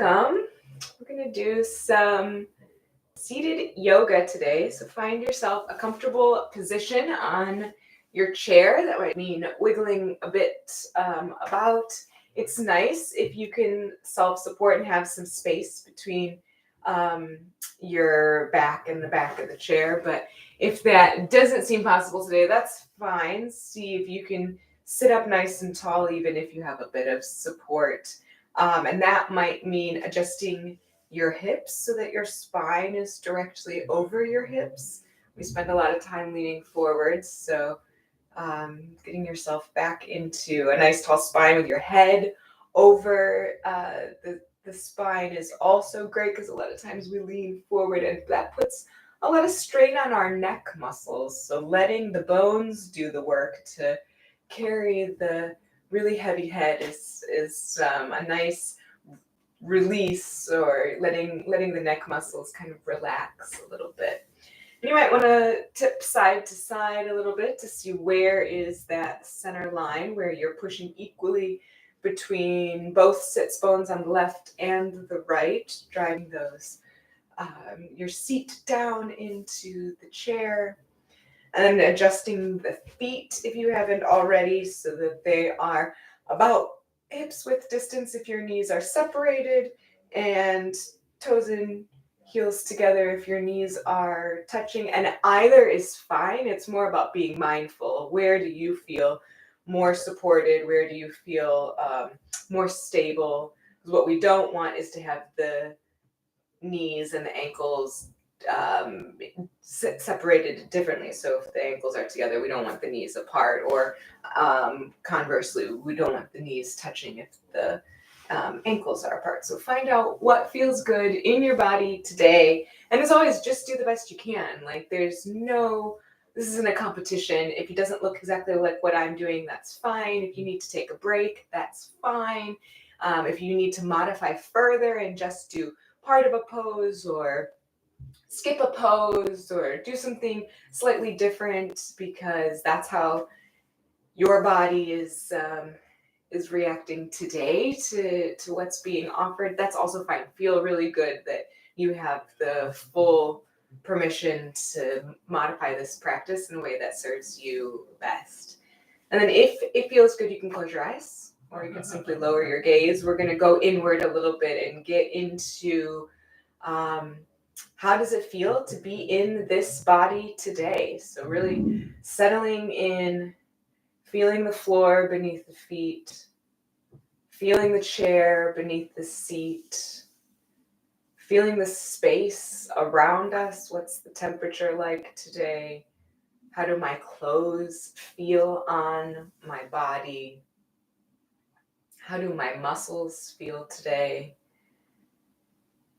Welcome. We're going to do some seated yoga today. So find yourself a comfortable position on your chair. That might mean wiggling a bit about. It's nice if you can self-support and have some space between your back and the back of the chair. But if that doesn't seem possible today, that's fine. See if you can sit up nice and tall, even if you have a bit of support. And that might mean adjusting your hips so that your spine is directly over your hips. We spend a lot of time leaning forwards, so getting yourself back into a nice tall spine with your head over the spine is also great, because a lot of times we lean forward and that puts a lot of strain on our neck muscles. So letting the bones do the work to carry the really heavy head is a nice release, or letting the neck muscles kind of relax a little bit. And you might want to tip side to side a little bit to see where is that center line where you're pushing equally between both sits bones on the left and the right, driving those your seat down into the chair. And then adjusting the feet if you haven't already, so that they are about hips width distance if your knees are separated, and toes and heels together if your knees are touching. And either is fine. It's more about being mindful. Where do you feel more supported? Where do you feel more stable? Because what we don't want is to have the knees and the ankles separated differently. So if the ankles are together, we don't want the knees apart, or conversely, we don't want the knees touching if the ankles are apart. So find out what feels good in your body today. And as always, just do the best you can. Like, this isn't a competition. If it doesn't look exactly like what I'm doing, that's fine. If you need to take a break, that's fine. If you need to modify further and just do part of a pose, or skip a pose, or do something slightly different, because that's how your body is reacting today to what's being offered, that's also fine. Feel really good that you have the full permission to modify this practice in a way that serves you best. And then if it feels good, you can close your eyes, or you can simply lower your gaze. We're going to go inward a little bit and get into how does it feel to be in this body today? So really settling in, feeling the floor beneath the feet, feeling the chair beneath the seat, feeling the space around us. What's the temperature like today? How do my clothes feel on my body? How do my muscles feel today?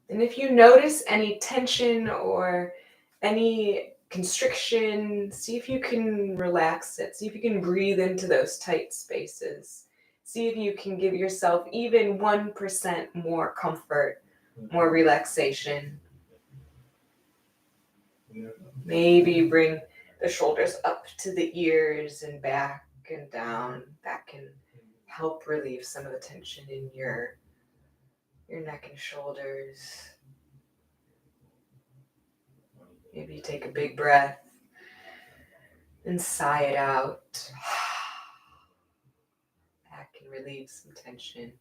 And if you notice any tension or any constriction, see if you can relax it. See if you can breathe into those tight spaces. See if you can give yourself even 1% more comfort, more relaxation. Maybe bring the shoulders up to the ears and back and down. That can help relieve some of the tension in your neck and shoulders. Maybe take a big breath and sigh it out. That can relieve some tension.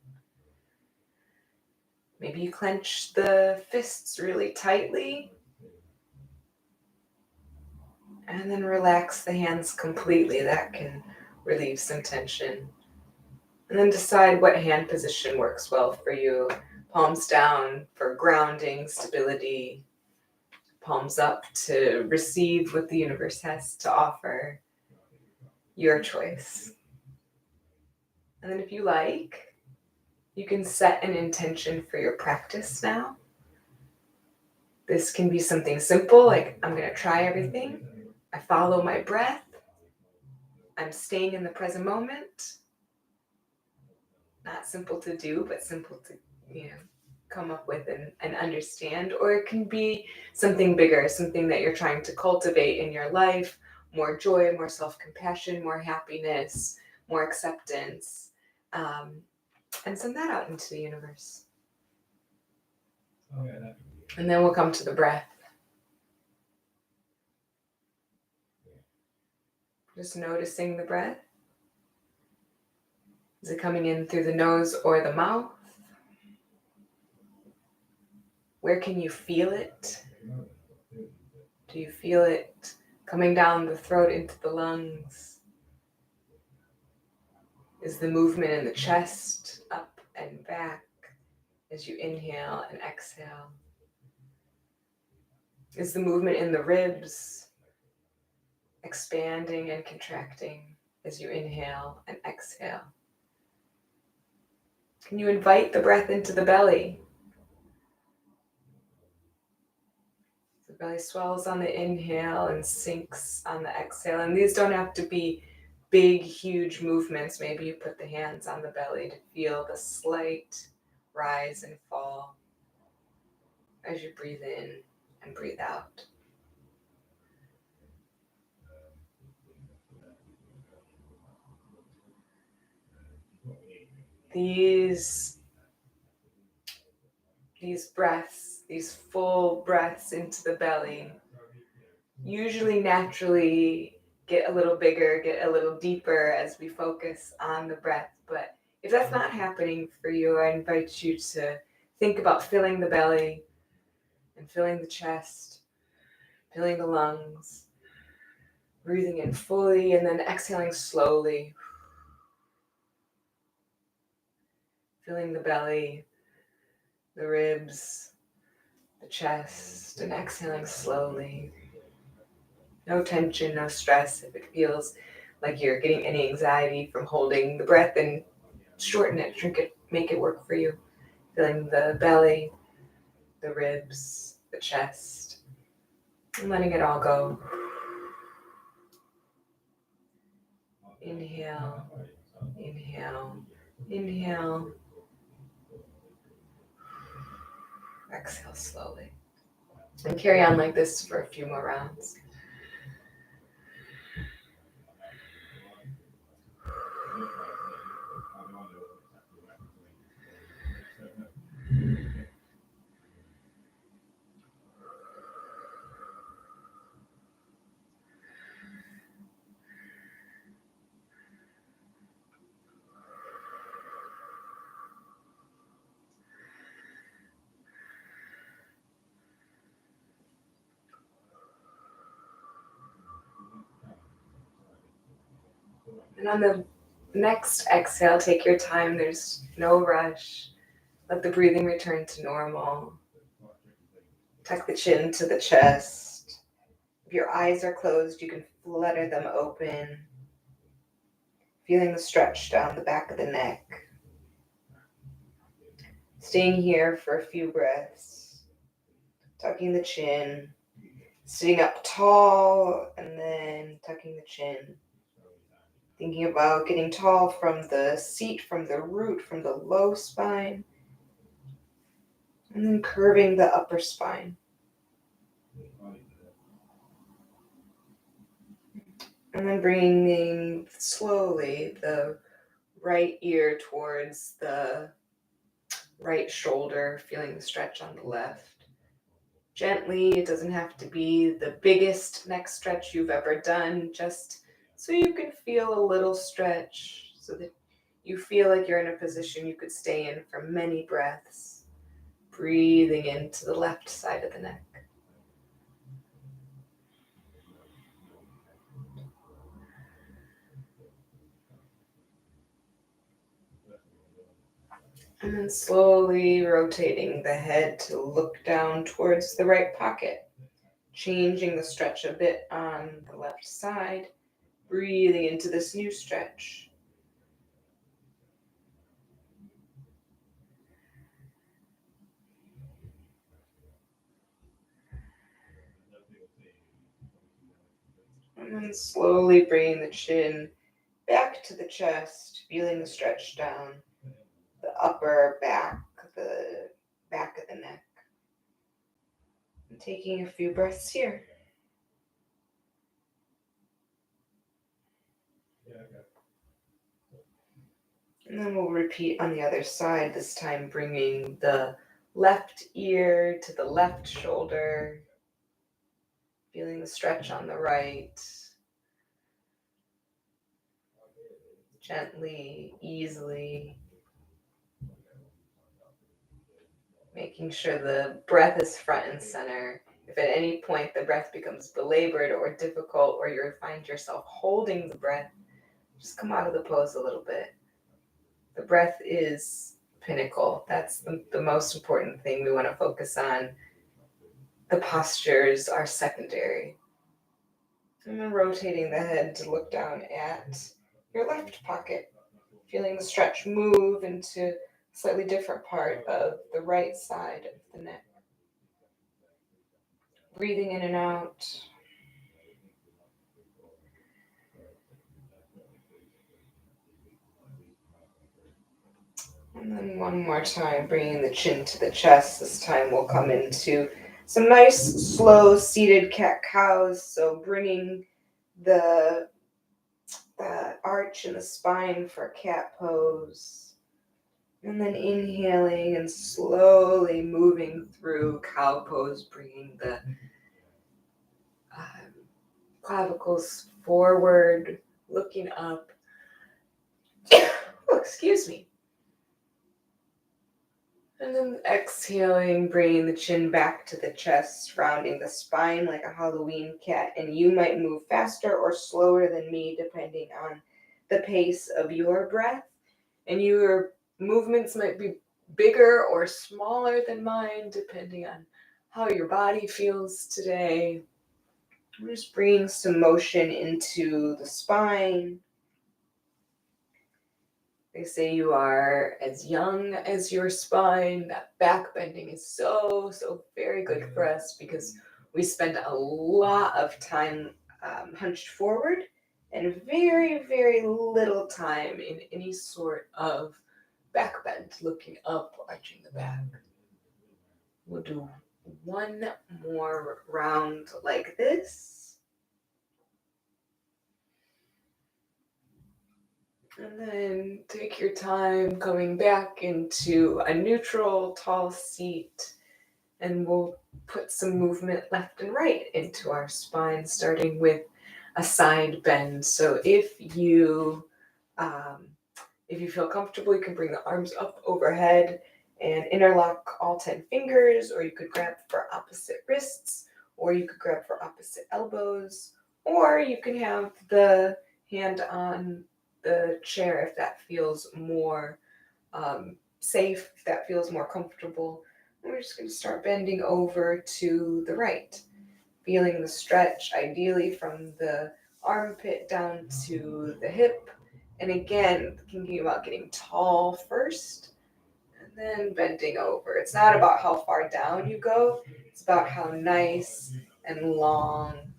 Maybe you clench the fists really tightly, and then relax the hands completely. That can relieve some tension. And then decide what hand position works well for you. Palms down for grounding, stability. Palms up to receive what the universe has to offer. Your choice. And then if you like, you can set an intention for your practice now. This can be something simple, like I'm going to try everything. I follow my breath. I'm staying in the present moment. Not simple to do, but simple to, come up with and understand. Or it can be something bigger, something that you're trying to cultivate in your life. More joy, more self-compassion, more happiness, more acceptance. And send that out into the universe. And then we'll come to the breath. Just noticing the breath. Is it coming in through the nose or the mouth? Where can you feel it? Do you feel it coming down the throat into the lungs? Is the movement in the chest up and back as you inhale and exhale? Is the movement in the ribs expanding and contracting as you inhale and exhale? Can you invite the breath into the belly? The belly swells on the inhale and sinks on the exhale. And these don't have to be big, huge movements. Maybe you put the hands on the belly to feel the slight rise and fall as you breathe in and breathe out. These breaths, these full breaths into the belly, usually naturally get a little bigger, get a little deeper as we focus on the breath. But if that's not happening for you, I invite you to think about filling the belly and filling the chest, filling the lungs, breathing in fully and then exhaling slowly. Filling the belly, the ribs, the chest, and exhaling slowly. No tension, no stress. If it feels like you're getting any anxiety from holding the breath, then shorten it, shrink it, make it work for you. Filling the belly, the ribs, the chest, and letting it all go. Inhale, inhale, inhale. Exhale slowly. And carry on like this for a few more rounds. And on the next exhale, take your time. There's no rush. Let the breathing return to normal. Tuck the chin to the chest. If your eyes are closed, you can flutter them open. Feeling the stretch down the back of the neck. Staying here for a few breaths. Tucking the chin. Sitting up tall and then tucking the chin. Thinking about getting tall from the seat, from the root, from the low spine. And then curving the upper spine. And then bringing slowly the right ear towards the right shoulder, feeling the stretch on the left. Gently, it doesn't have to be the biggest neck stretch you've ever done, just so you can feel a little stretch, so that you feel like you're in a position you could stay in for many breaths. Breathing into the left side of the neck. And then slowly rotating the head to look down towards the right pocket. Changing the stretch a bit on the left side. Breathing into this new stretch. And then slowly bringing the chin back to the chest, feeling the stretch down the upper back, the back of the neck. And taking a few breaths here. And then we'll repeat on the other side, this time bringing the left ear to the left shoulder, feeling the stretch on the right. Gently, easily, making sure the breath is front and center. If at any point the breath becomes belabored or difficult, or you find yourself holding the breath, just come out of the pose a little bit. The breath is pinnacle. That's the most important thing we want to focus on. The postures are secondary. And then rotating the head to look down at your left pocket, feeling the stretch move into a slightly different part of the right side of the neck. Breathing in and out. And then one more time, bringing the chin to the chest. This time we'll come into some nice, slow, seated cat-cows. So bringing the arch in the spine for cat pose. And then inhaling and slowly moving through cow pose, bringing the clavicles forward, looking up. Oh, excuse me. And then exhaling, bringing the chin back to the chest, rounding the spine like a Halloween cat. And you might move faster or slower than me, depending on the pace of your breath. And your movements might be bigger or smaller than mine, depending on how your body feels today. I'm just bringing some motion into the spine. They say you are as young as your spine. That back bending is so very good for us because we spend a lot of time hunched forward and very little time in any sort of back bend, looking up, arching the back. We'll do one more round like this. And then take your time coming back into a neutral, tall seat. And we'll put some movement left and right into our spine, starting with a side bend. So if you feel comfortable, you can bring the arms up overhead and interlock all 10 fingers, or you could grab for opposite wrists, or you could grab for opposite elbows, or you can have the hand on the chair if that feels more safe, if that feels more comfortable. And we're just going to start bending over to the right, feeling the stretch, ideally from the armpit down to the hip. And again, thinking about getting tall first and then bending over. It's not about how far down you go, it's about how nice and long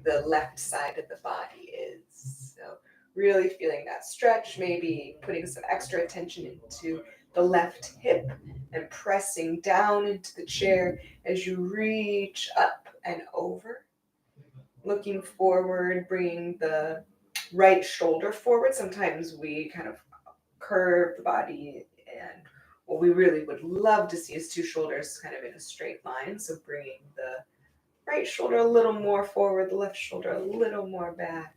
the left side of the body is. So really feeling that stretch, maybe putting some extra attention into the left hip and pressing down into the chair as you reach up and over. Looking forward, bringing the right shoulder forward. Sometimes we kind of curve the body, and what we really would love to see is two shoulders kind of in a straight line. So bringing the right shoulder a little more forward, the left shoulder a little more back.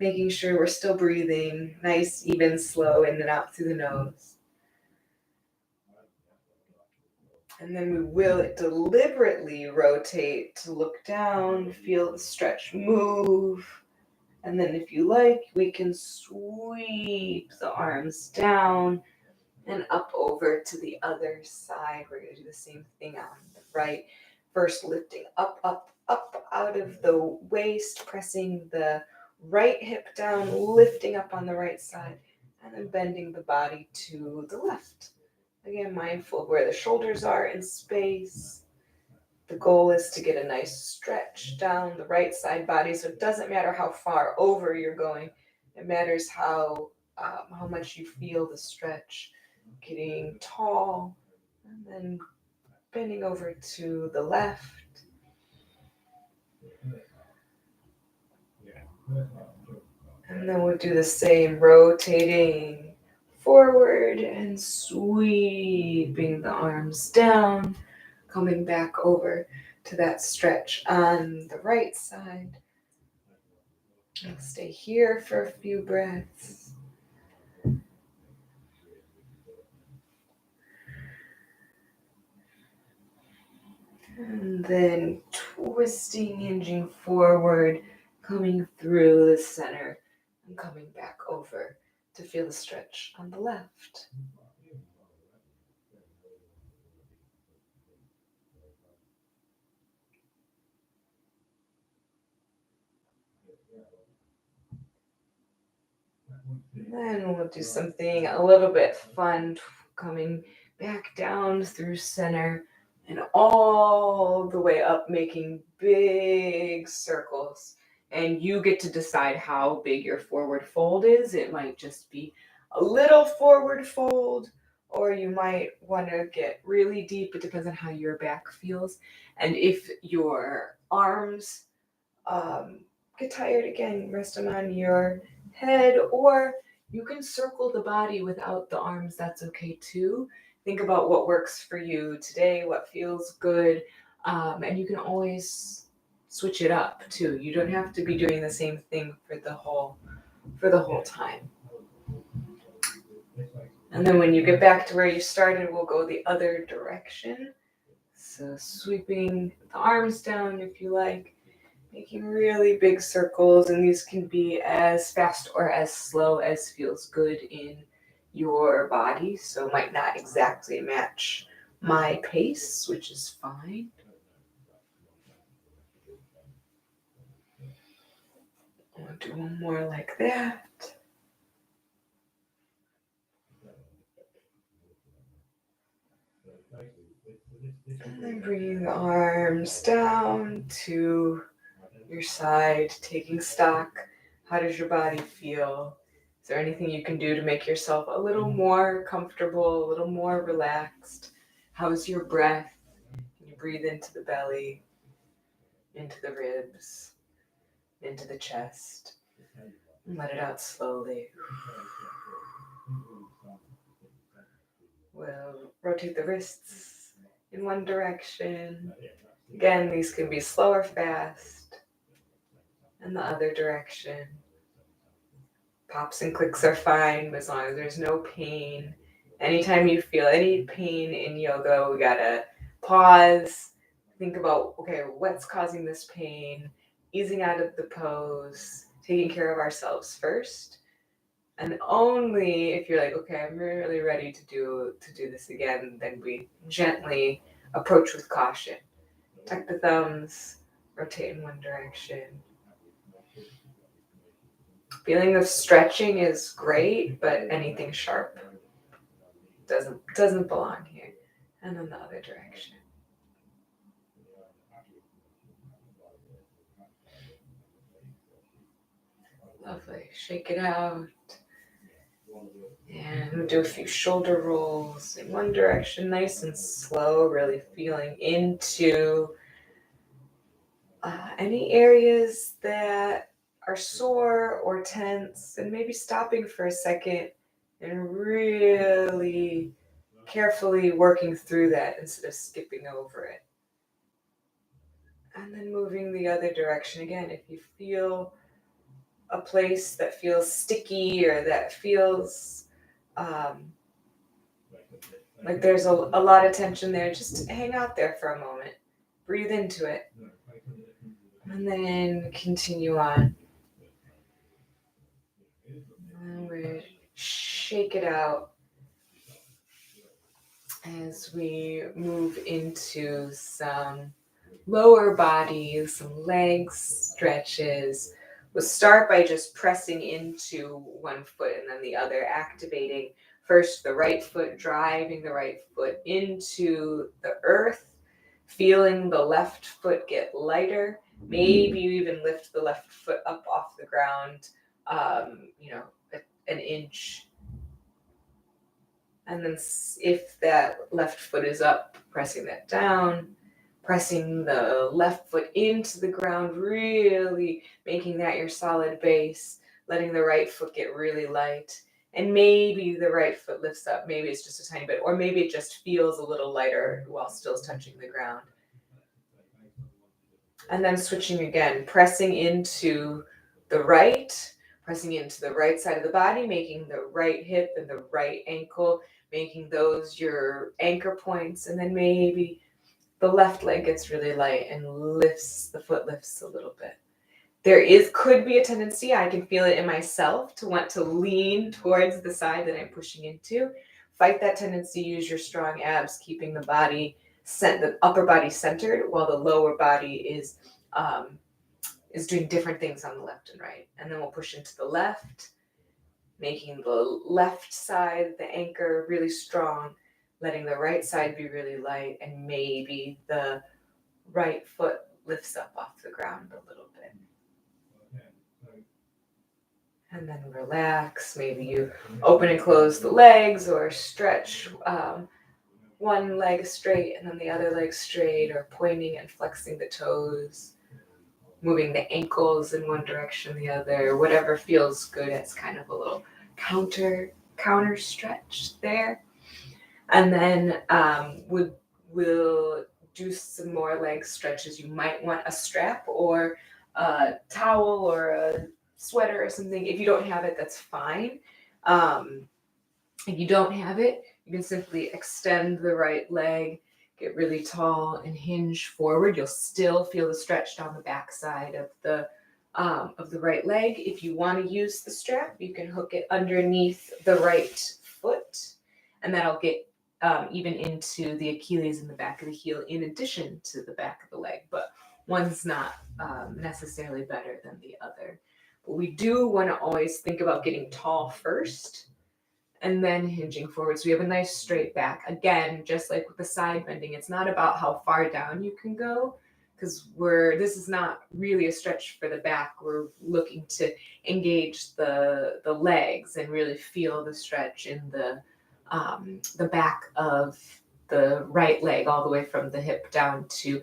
Making sure we're still breathing, nice, even, slow, in and out through the nose. And then we will deliberately rotate to look down, feel the stretch move. And then if you like, we can sweep the arms down and up over to the other side. We're going to do the same thing on the right. First, lifting up out of the waist, pressing the right hip down, lifting up on the right side, and then bending the body to the left. Again, mindful of where the shoulders are in space. The goal is to get a nice stretch down the right side body, so it doesn't matter how far over you're going. It matters how much you feel the stretch. Getting tall, and then bending over to the left. And then we'll do the same, rotating forward and sweeping the arms down, coming back over to that stretch on the right side. And stay here for a few breaths. And then twisting, hinging forward, coming through the center and coming back over to feel the stretch on the left. And then we'll do something a little bit fun, coming back down through center and all the way up, making big circles. And you get to decide how big your forward fold is. It might just be a little forward fold, or you might want to get really deep. It depends on how your back feels. And if your arms get tired, again, rest them on your head, or you can circle the body without the arms. That's okay too. Think about what works for you today, what feels good, and you can always switch it up too. You don't have to be doing the same thing for the whole time. And then when you get back to where you started, we'll go the other direction. So sweeping the arms down if you like, making really big circles, and these can be as fast or as slow as feels good in your body. So it might not exactly match my pace, which is fine. I'll do one more like that. And then bringing the arms down to your side, taking stock. How does your body feel? Is there anything you can do to make yourself a little more comfortable, a little more relaxed? How's your breath? Can you breathe into the belly, into the ribs, into the chest, and let it out slowly? We'll rotate the wrists in one direction. Again, these can be slow or fast. And the other direction. Pops and clicks are fine as long as there's no pain. Anytime you feel any pain in yoga, we gotta pause, think about, okay, what's causing this pain, easing out of the pose, taking care of ourselves first. And only if you're like, okay, I'm really ready to do this again, then we gently approach with caution. Tuck the thumbs, rotate in one direction. Feeling of stretching is great, but anything sharp doesn't belong here. And then the other direction. Lovely. Shake it out. And we'll do a few shoulder rolls in one direction, nice and slow, really feeling into any areas that are sore or tense, and maybe stopping for a second and really carefully working through that instead of skipping over it. And then moving the other direction again. If you feel a place that feels sticky or that feels like there's a lot of tension there, just hang out there for a moment. Breathe into it. And then continue on. And we shake it out as we move into some lower body, some legs stretches. We'll start by just pressing into one foot and then the other, activating first the right foot, driving the right foot into the earth, feeling the left foot get lighter. Maybe you even lift the left foot up off the ground, an inch. And then if that left foot is up, pressing that down, pressing the left foot into the ground, really making that your solid base, letting the right foot get really light, And maybe the right foot lifts up, maybe it's just a tiny bit, or maybe it just feels a little lighter while still touching the ground. And then switching again, pressing into the right side of the body, making the right hip and the right ankle, making those your anchor points, and then maybe the left leg gets really light and the foot lifts a little bit. Could be a tendency, I can feel it in myself, to want to lean towards the side that I'm pushing into. Fight that tendency, use your strong abs, keeping the upper body centered while the lower body is doing different things on the left and right. And then we'll push into the left, making the left side, the anchor, really strong, letting the right side be really light, and maybe the right foot lifts up off the ground a little bit. And then relax. Maybe you open and close the legs, or stretch one leg straight and then the other leg straight, or pointing and flexing the toes, moving the ankles in one direction, the other, whatever feels good. It's kind of a little counter stretch there. And then we'll do some more leg stretches. You might want a strap or a towel or a sweater or something. If you don't have it, that's fine. If you don't have it, you can simply extend the right leg, get really tall, and hinge forward. You'll still feel the stretch down the back side of the right leg. If you want to use the strap, you can hook it underneath the right foot, and that'll get even into the Achilles and the back of the heel, in addition to the back of the leg. But one's not necessarily better than the other. But we do want to always think about getting tall first and then hinging forward. So we have a nice straight back. Again, just like with the side bending, it's not about how far down you can go, because this is not really a stretch for the back. We're looking to engage the legs and really feel the stretch in the back of the right leg, all the way from the hip down to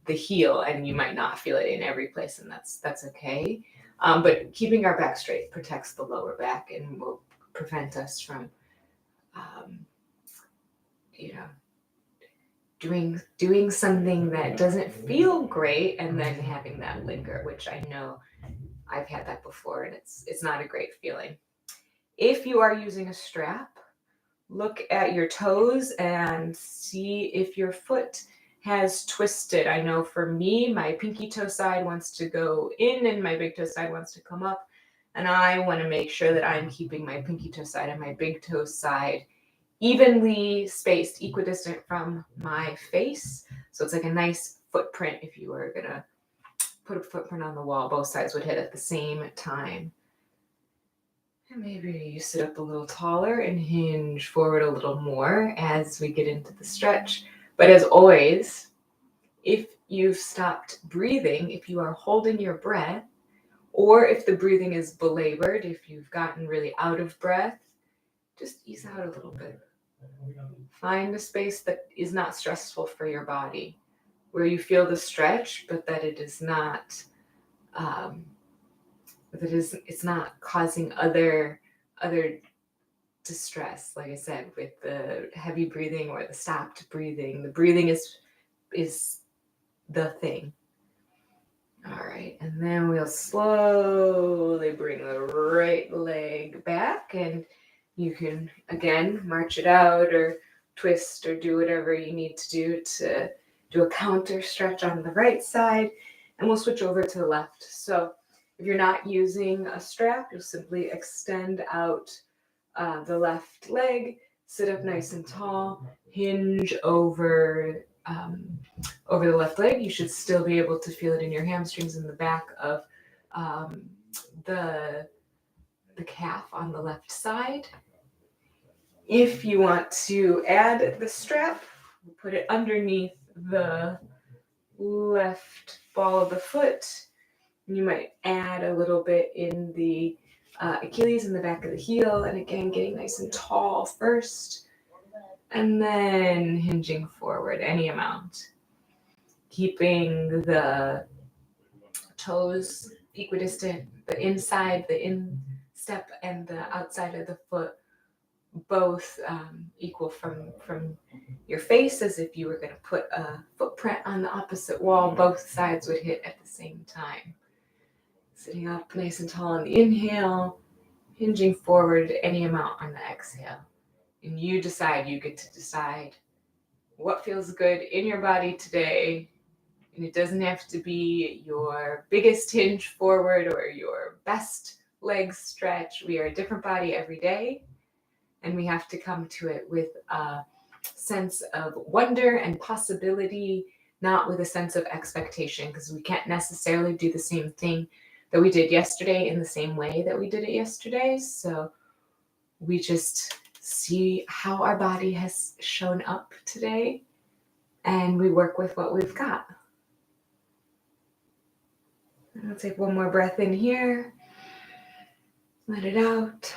the heel. And you might not feel it in every place, and that's okay. But keeping our back straight protects the lower back and will prevent us from, doing something that doesn't feel great and then having that linger, which I know I've had that before, and it's not a great feeling. If you are using a strap, look at your toes and see if your foot has twisted. I know for me, my pinky toe side wants to go in and my big toe side wants to come up. And I want to make sure that I'm keeping my pinky toe side and my big toe side evenly spaced, equidistant from my face. So it's like a nice footprint. If you were going to put a footprint on the wall, both sides would hit at the same time. And maybe you sit up a little taller and hinge forward a little more as we get into the stretch. But as always, if you've stopped breathing, if you are holding your breath, or if the breathing is belabored, if you've gotten really out of breath, just ease out a little bit. Find a space that is not stressful for your body, where you feel the stretch, but that it is not, it's not causing other distress. Like I said, with the heavy breathing or the stopped breathing, the breathing is the thing. All right, and then we'll slowly bring the right leg back, and you can, again, march it out or twist or do whatever you need to do a counter stretch on the right side, and we'll switch over to the left. So if you're not using a strap, you'll simply extend out the left leg, sit up nice and tall, hinge over the left leg. You should still be able to feel it in your hamstrings in the back of the calf on the left side. If you want to add the strap, put it underneath the left ball of the foot. You might add a little bit in the Achilles in the back of the heel, and again, getting nice and tall first, and then hinging forward any amount. Keeping the toes equidistant, the inside step and the outside of the foot both equal from your face, as if you were going to put a footprint on the opposite wall. Both sides would hit at the same time. Sitting up nice and tall on the inhale, hinging forward any amount on the exhale. And you get to decide what feels good in your body today. And it doesn't have to be your biggest hinge forward or your best leg stretch. We are a different body every day. And we have to come to it with a sense of wonder and possibility, not with a sense of expectation, because we can't necessarily do the same thing that we did yesterday in the same way that we did it yesterday. So we just see how our body has shown up today, and we work with what we've got. And I'll take one more breath in here, let it out.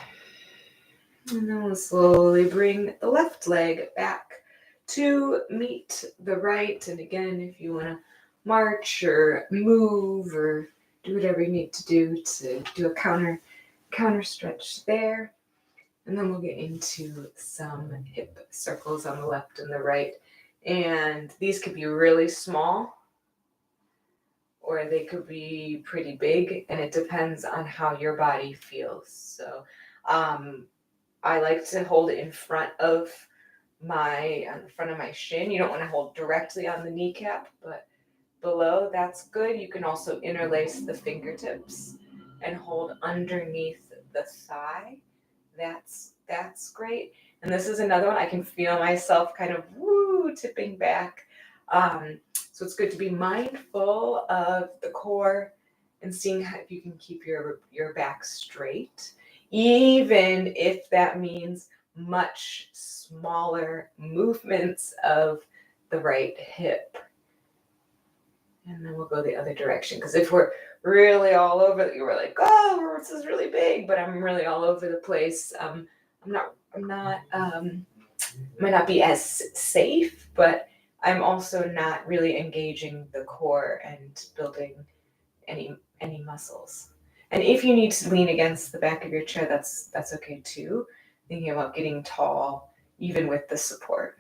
And then we'll slowly bring the left leg back to meet the right. And again, if you want to march or move or do whatever you need to do a counter stretch there. And then we'll get into some hip circles on the left and the right. And these could be really small or they could be pretty big, and it depends on how your body feels. So I like to hold it in front of on the front of my shin. You don't want to hold directly on the kneecap, but below, that's good. You can also interlace the fingertips and hold underneath the thigh. That's great. And this is another one. I can feel myself kind of tipping back. So it's good to be mindful of the core and seeing if you can keep your back straight, even if that means much smaller movements of the right hip. And then we'll go the other direction, because if we're really all over, we're like, oh, this is really big, but I'm really all over the place. Might not be as safe, but I'm also not really engaging the core and building any muscles. And if you need to lean against the back of your chair, that's okay too. Thinking about getting tall, even with the support.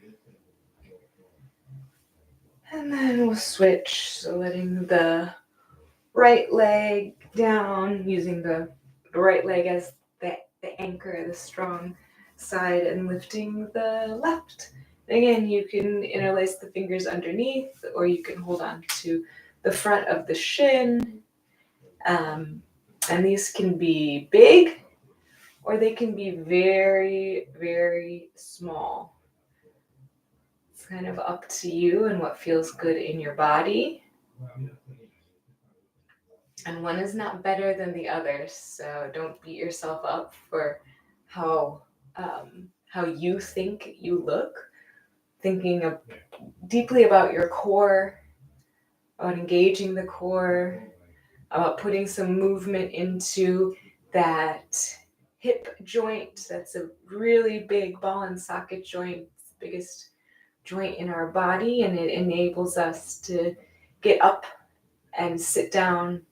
And then we'll switch, so letting the right leg down, using the right leg as the anchor, the strong side, and lifting the left. Again, you can interlace the fingers underneath, or you can hold on to the front of the shin. And these can be big, or they can be very, very small. It's kind of up to you and what feels good in your body. And one is not better than the other, so don't beat yourself up for how you think you look. Thinking deeply about your core, about engaging the core, about putting some movement into that hip joint. That's a really big ball and socket joint. It's the biggest joint in our body, and it enables us to get up and sit down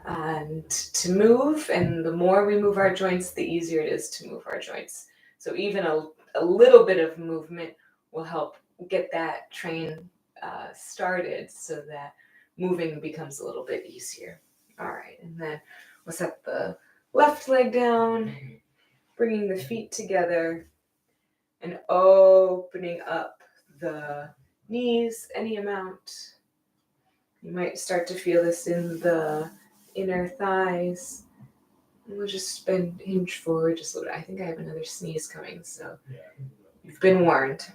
and to move. And the more we move our joints, the easier it is to move our joints. So even a little bit of movement will help get that train started, so that moving becomes a little bit easier. All right, and then we'll set the left leg down, bringing the feet together and opening up the knees any amount. You might start to feel this in the inner thighs. And we'll just hinge forward just a little bit. I think I have another sneeze coming, so you've been warned.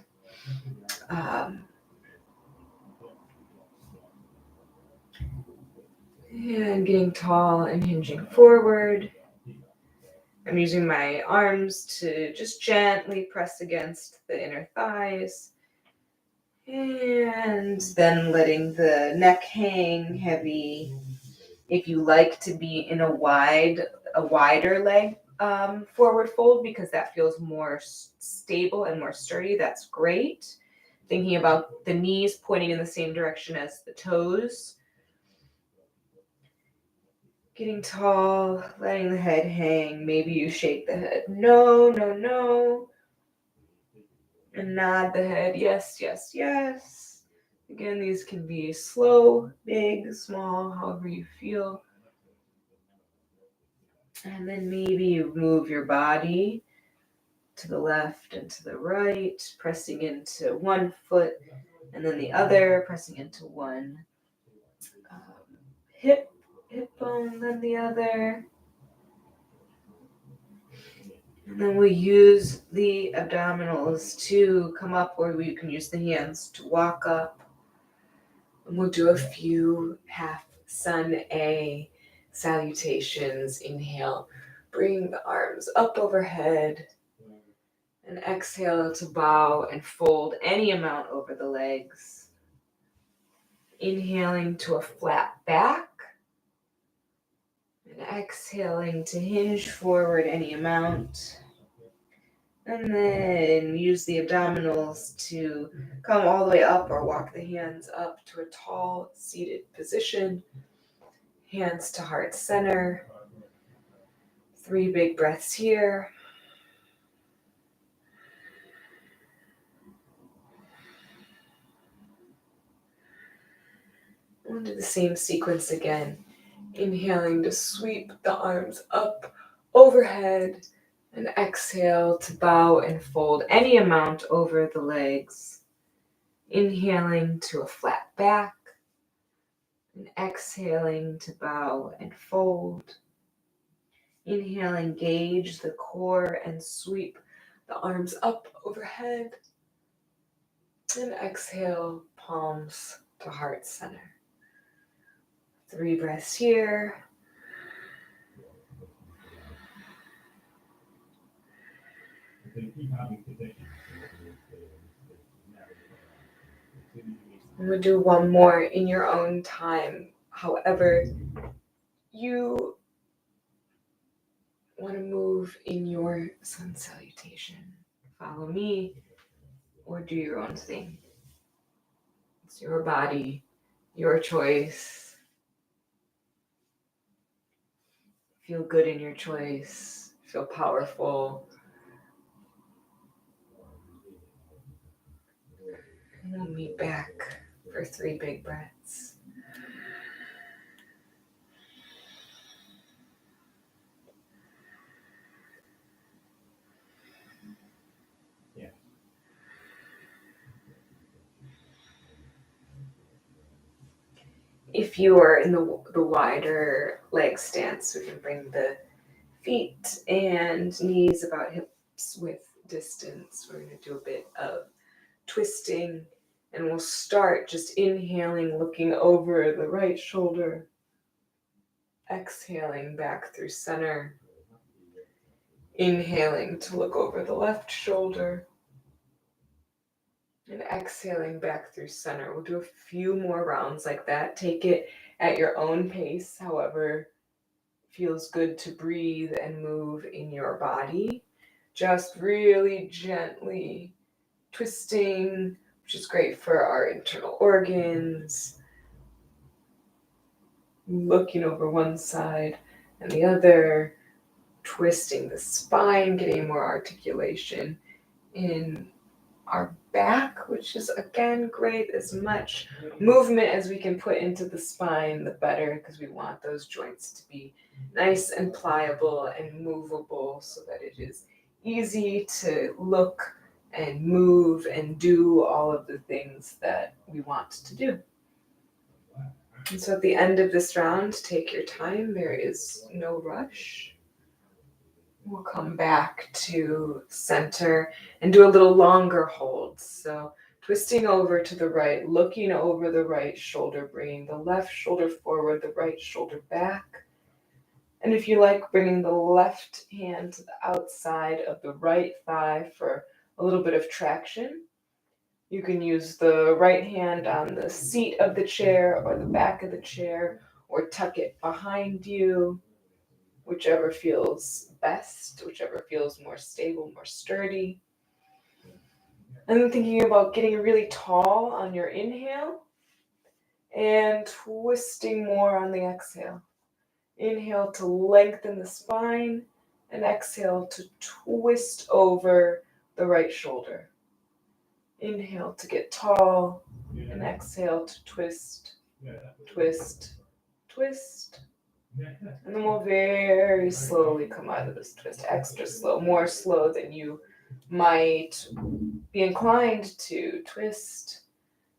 And getting tall and hinging forward. I'm using my arms to just gently press against the inner thighs. And then letting the neck hang heavy. If you like to be in a wider leg forward fold, because that feels more stable and more sturdy, that's great. Thinking about the knees pointing in the same direction as the toes. Getting tall, letting the head hang. Maybe you shake the head. No, no, no. And nod the head. Yes, yes, yes. Again, these can be slow, big, small, however you feel. And then maybe you move your body to the left and to the right, pressing into one foot and then the other, pressing into one hip bone, then the other. And then we'll use the abdominals to come up, or we can use the hands to walk up. And we'll do a few half sun A salutations. Inhale, bring the arms up overhead. And exhale to bow and fold any amount over the legs. Inhaling to a flat back. And exhaling to hinge forward any amount. And then use the abdominals to come all the way up or walk the hands up to a tall seated position. Hands to heart center. 3 big breaths here. We'll do the same sequence again. Inhaling to sweep the arms up overhead. And exhale to bow and fold any amount over the legs. Inhaling to a flat back. And exhaling to bow and fold. Inhale, engage the core and sweep the arms up overhead. And exhale, palms to heart center. 3 breaths here. And we'll do one more in your own time. However, you want to move in your sun salutation. Follow me or do your own thing. It's your body, your choice. Feel good in your choice. Feel powerful. And we'll meet back for 3 big breaths. If you are in the wider leg stance, we can bring the feet and knees about hips width distance. We're going to do a bit of twisting, and we'll start just inhaling, looking over the right shoulder, exhaling back through center, inhaling to look over the left shoulder, and exhaling back through center. We'll do a few more rounds like that. Take it at your own pace, however feels good to breathe and move in your body. Just really gently twisting, which is great for our internal organs. Looking over one side and the other, twisting the spine, getting more articulation in our back, which is again great. As much movement as we can put into the spine, the better, because we want those joints to be nice and pliable and movable so that it is easy to look and move and do all of the things that we want to do. And so at the end of this round, take your time. There is no rush. We'll come back to center and do a little longer hold. So twisting over to the right, looking over the right shoulder, bringing the left shoulder forward, the right shoulder back. And if you like, bringing the left hand to the outside of the right thigh for a little bit of traction. You can use the right hand on the seat of the chair or the back of the chair, or tuck it behind you. Whichever feels best, whichever feels more stable, more sturdy. And then thinking about getting really tall on your inhale and twisting more on the exhale. Inhale to lengthen the spine, and exhale to twist over the right shoulder. Inhale to get tall, and exhale to twist, twist, twist. And then we'll very slowly come out of this twist, extra slow, more slow than you might be inclined to twist,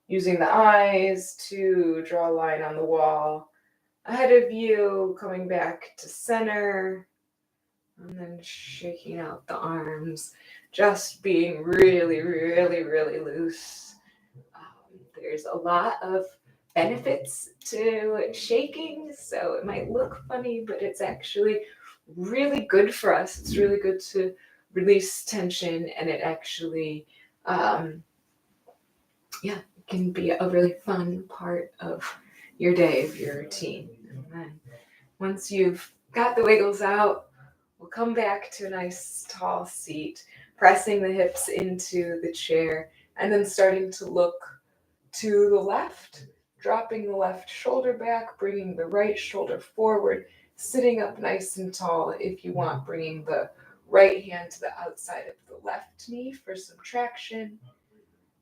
using the eyes to draw a line on the wall ahead of you, coming back to center, and then shaking out the arms, just being really, really, really loose. There's a lot of benefits to shaking, so it might look funny, but it's actually really good for us. It's really good to release tension, and it actually can be a really fun part of your day, of your routine. And then once you've got the wiggles out, we'll come back to a nice tall seat, pressing the hips into the chair, and then starting to look to the left, dropping the left shoulder back, bringing the right shoulder forward, sitting up nice and tall if you want, bringing the right hand to the outside of the left knee for some traction,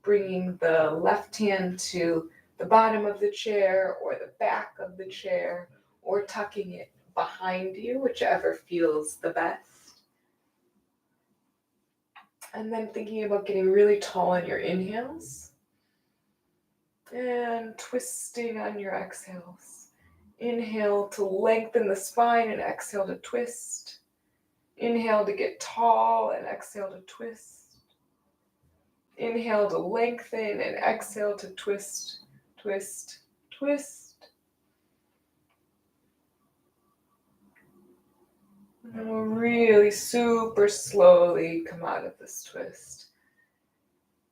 bringing the left hand to the bottom of the chair or the back of the chair, or tucking it behind you, whichever feels the best. And then thinking about getting really tall on your inhales and twisting on your exhales. Inhale to lengthen the spine and exhale to twist. Inhale to get tall and exhale to twist. Inhale to lengthen and exhale to twist, twist, twist. And we'll really super slowly come out of this twist.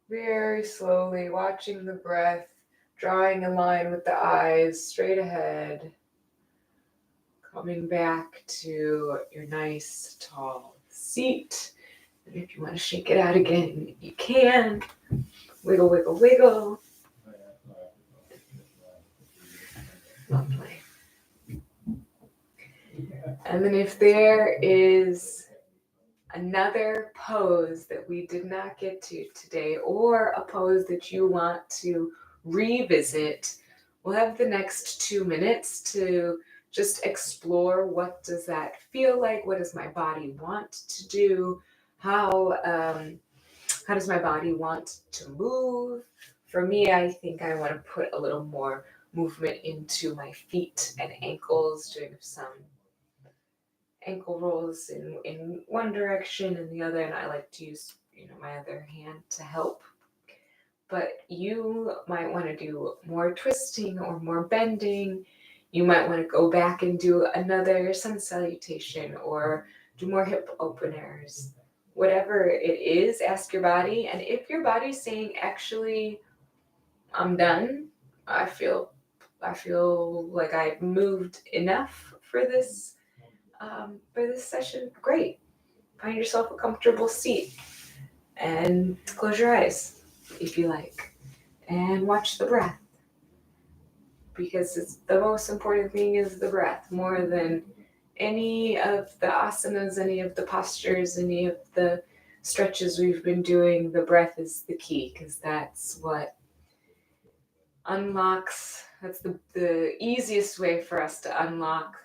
Very slowly, watching the breath, drawing a line with the eyes straight ahead. Coming back to your nice tall seat. And if you want to shake it out again, you can. Wiggle, wiggle, wiggle. Lovely. And then if there is another pose that we did not get to today, or a pose that you want to revisit, we'll have the next 2 minutes to just explore, what does that feel like? What does my body want to do? How does my body want to move? For me, I think I want to put a little more movement into my feet and ankles, doing some ankle rolls in one direction and the other, and I like to use my other hand to help. But you might want to do more twisting or more bending. You might want to go back and do another sun salutation or do more hip openers. Whatever it is, ask your body. And if your body's saying, actually, I'm done, I feel like I've moved enough for this session, great. Find yourself a comfortable seat and close your eyes if you like, and watch the breath, because it's the most important thing is the breath, more than any of the asanas, any of the postures, any of the stretches we've been doing. The breath is the key, because that's what unlocks, that's the easiest way for us to unlock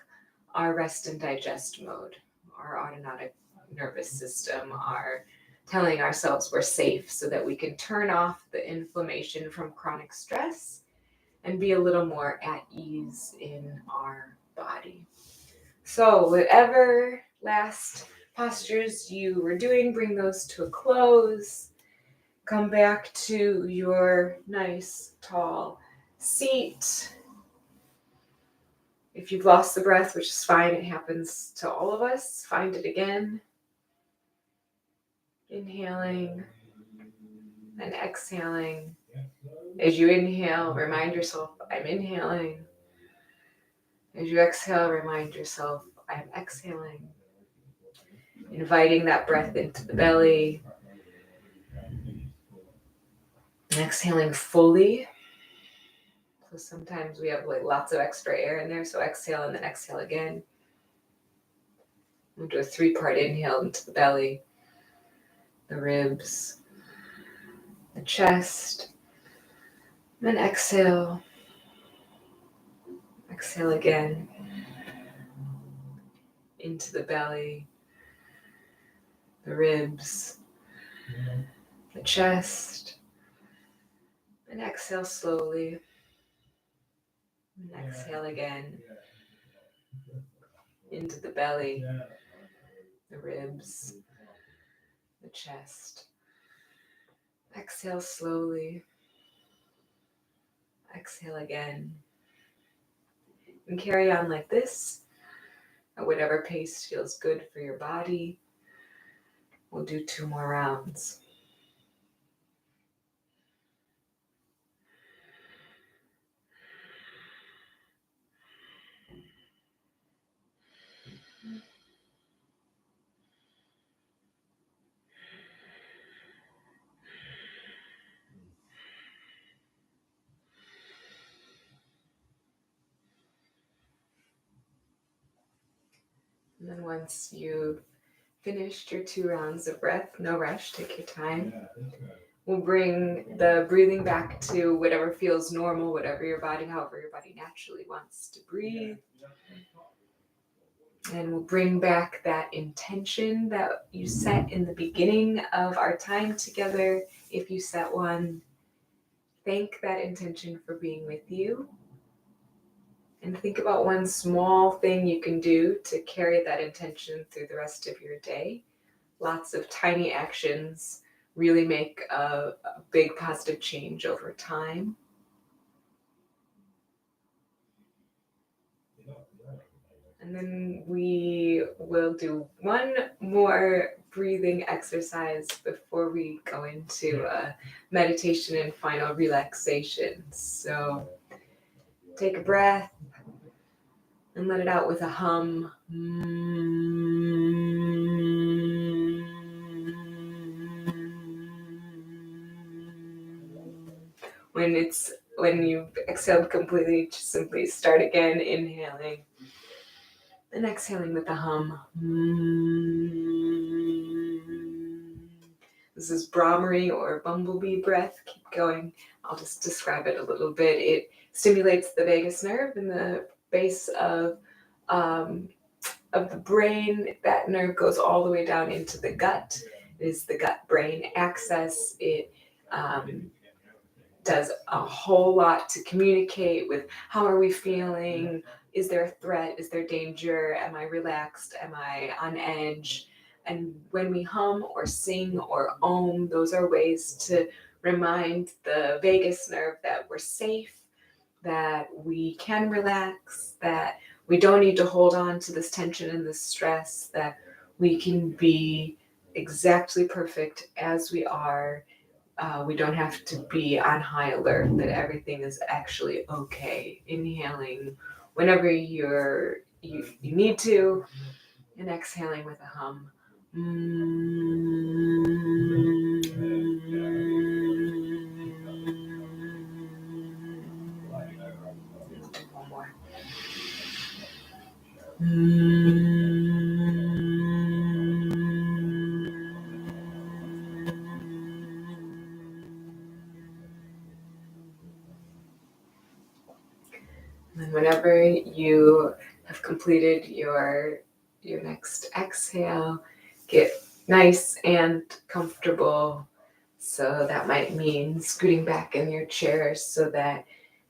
our rest and digest mode, our autonomic nervous system, our telling ourselves we're safe, so that we can turn off the inflammation from chronic stress and be a little more at ease in our body. So whatever last postures you were doing, bring those to a close. Come back to your nice tall seat. If you've lost the breath, which is fine, it happens to all of us, find it again. Inhaling and exhaling. As you inhale, remind yourself, I'm inhaling. As you exhale, remind yourself, I'm exhaling. Inviting that breath into the belly. And exhaling fully. So sometimes we have lots of extra air in there, so exhale and then exhale again. We'll do a 3-part inhale into the belly, the ribs, the chest. Then exhale. Exhale again into the belly, the ribs, the chest. And exhale slowly. And exhale again into the belly, the ribs, the chest. Exhale slowly. Exhale again. And carry on like this at whatever pace feels good for your body. We'll do 2 more rounds. And then once you've finished your 2 rounds of breath, no rush, take your time. We'll bring the breathing back to whatever feels normal, however your body naturally wants to breathe. And we'll bring back that intention that you set in the beginning of our time together. If you set one, thank that intention for being with you. And think about one small thing you can do to carry that intention through the rest of your day. Lots of tiny actions really make a big positive change over time. And then we will do one more breathing exercise before we go into a meditation and final relaxation. So take a breath and let it out with a hum. When you've exhaled completely, just simply start again, inhaling and exhaling with a hum. This is Brahmari or bumblebee breath. Keep going. I'll just describe it a little bit. It stimulates the vagus nerve in the base of the brain. That nerve goes all the way down into the gut. It is the gut-brain axis. It does a whole lot to communicate with how are we feeling? Is there a threat? Is there danger? Am I relaxed? Am I on edge? And when we hum or sing or om, those are ways to remind the vagus nerve that we're safe, that we can relax, that we don't need to hold on to this tension and this stress, that we can be exactly perfect as we are. We don't have to be on high alert, that everything is actually okay. Inhaling whenever you need to, and exhaling with a hum. One more. And whenever you have completed your next exhale, get nice and comfortable. So that might mean scooting back in your chair so that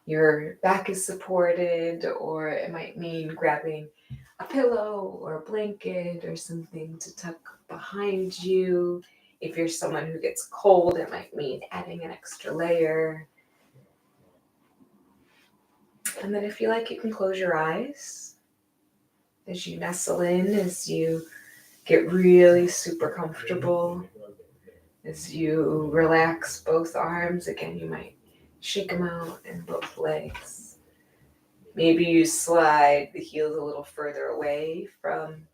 your back is supported, or it might mean grabbing a pillow or a blanket or something to tuck behind you. If you're someone who gets cold, it might mean adding an extra layer. And then if you like, you can close your eyes as you nestle in, as you get really super comfortable, as you relax both arms. Again, you might shake them out and both legs. Maybe you slide the heels a little further away from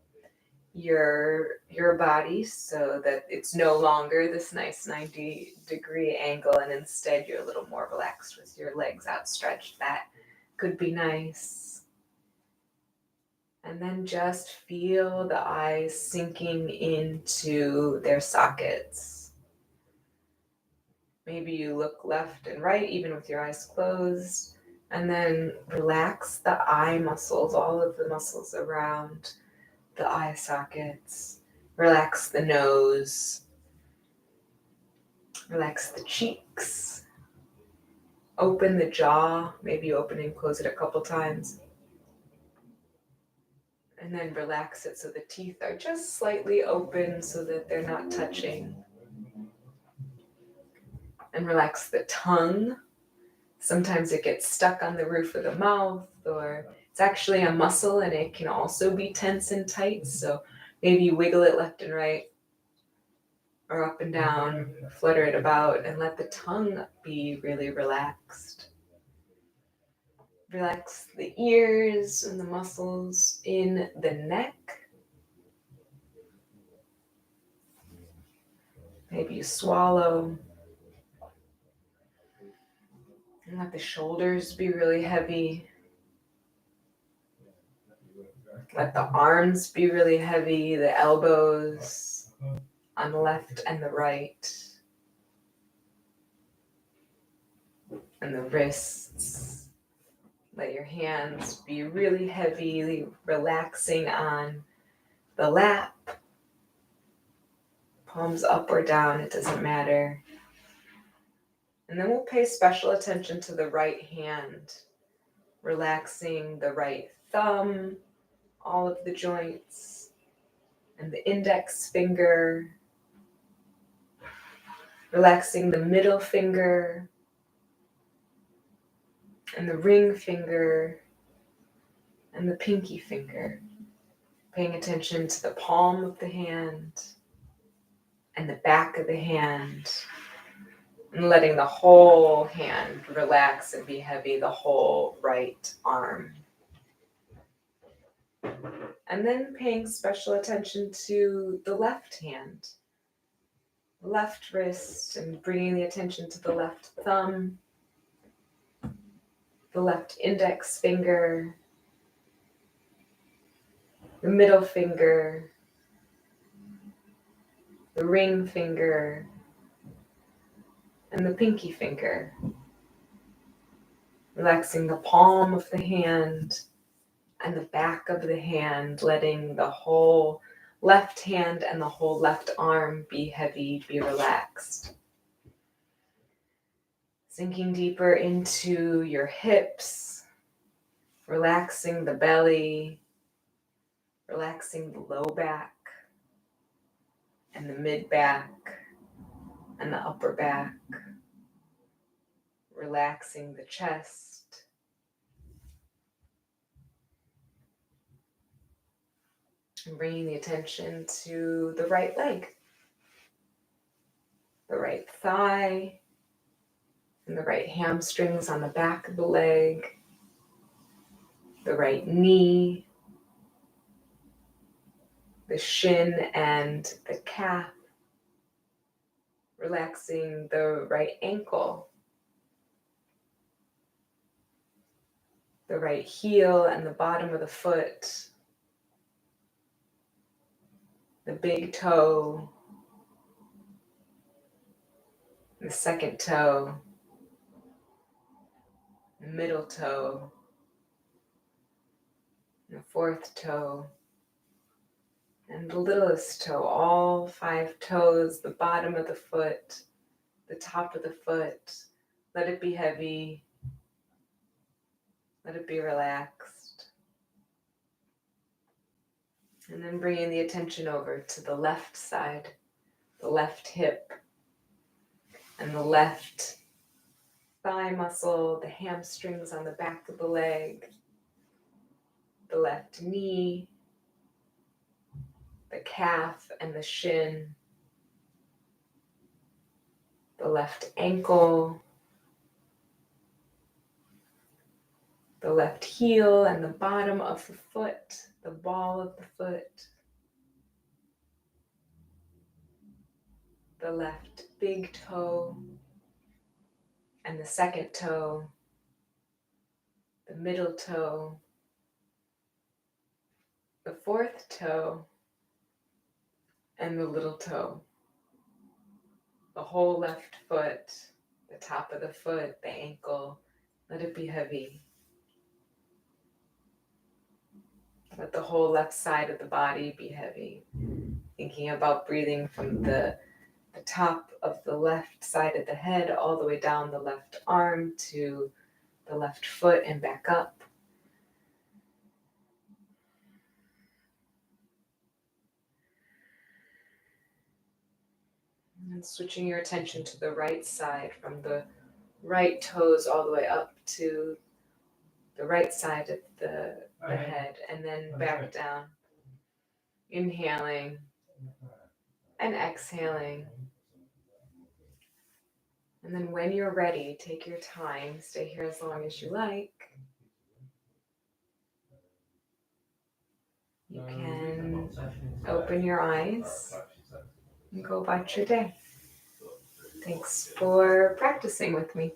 your body so that it's no longer this nice 90-degree angle, and instead you're a little more relaxed with your legs outstretched. That could be nice. And then just feel the eyes sinking into their sockets. Maybe you look left and right, even with your eyes closed, and then relax the eye muscles, all of the muscles around the eye sockets. Relax the nose, relax the cheeks, open the jaw, maybe open and close it a couple times. And then relax it so the teeth are just slightly open so that they're not touching. And relax the tongue. Sometimes it gets stuck on the roof of the mouth, or it's actually a muscle and it can also be tense and tight. So maybe you wiggle it left and right or up and down, flutter it about, and let the tongue be really relaxed. Relax the ears and the muscles in the neck. Maybe you swallow. And let the shoulders be really heavy. Let the arms be really heavy, the elbows on the left and the right. And the wrists. Let your hands be really heavy, relaxing on the lap. Palms up or down, it doesn't matter. And then we'll pay special attention to the right hand, relaxing the right thumb, all of the joints, and the index finger, relaxing the middle finger, and the ring finger, and the pinky finger. Paying attention to the palm of the hand and the back of the hand, and letting the whole hand relax and be heavy, the whole right arm. And then paying special attention to the left hand, left wrist, and bringing the attention to the left thumb, the left index finger, the middle finger, the ring finger, and the pinky finger. Relaxing the palm of the hand and the back of the hand, letting the whole left hand and the whole left arm be heavy, be relaxed. Sinking deeper into your hips, relaxing the belly, relaxing the low back and the mid back and the upper back, relaxing the chest, and bringing the attention to the right leg, the right thigh, and the right hamstrings on the back of the leg, the right knee, the shin and the calf, relaxing the right ankle, the right heel and the bottom of the foot, the big toe, the second toe, the middle toe, the fourth toe, and the littlest toe, all 5 toes, the bottom of the foot, the top of the foot. Let it be heavy. Let it be relaxed. And then bringing the attention over to the left side, the left hip, and the left thigh muscle, the hamstrings on the back of the leg, the left knee, the calf and the shin, the left ankle, the left heel and the bottom of the foot, the ball of the foot, the left big toe and the second toe, the middle toe, the fourth toe and the little toe. The whole left foot, the top of the foot, the ankle, let it be heavy. Let the whole left side of the body be heavy. Thinking about breathing from the top of the left side of the head all the way down the left arm to the left foot and back up. And switching your attention to the right side, from the right toes all the way up to the right side of the head, and then back down. Inhaling and exhaling. And then when you're ready, take your time. Stay here as long as you like. You can open your eyes and go about your day. Thanks for practicing with me.